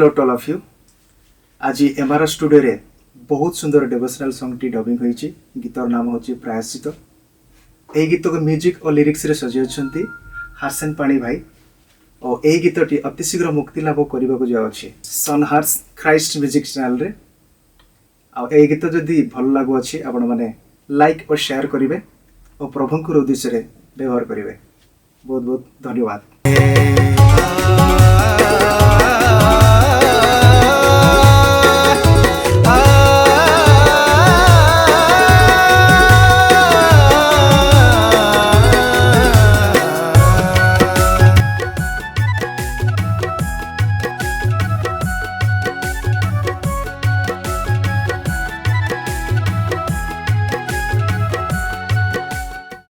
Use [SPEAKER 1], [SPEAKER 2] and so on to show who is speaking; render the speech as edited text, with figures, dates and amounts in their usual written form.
[SPEAKER 1] Hello to all of you. आज MR studio रे बहुत सुंदर डिवोशनल सॉन्ग टी डबिंग होईची। गीतर नाम होची प्रायश्चित। एही गीत को म्यूजिक और लिरिक्स रे सजी अछंती हासन पाणी भाई और एही गीत टी अति शीघ्र मुक्ति लाभ करबा को जा अछि सन हार्स क्राइस्ट म्यूजिक चैनल रे। आ एही गीत जदी भल लागो अछि आपण माने लाइक और शेयर करिवे और प्रभु को उद्देश्य रे व्यवहार करिवे। बहुत बहुत धन्यवाद।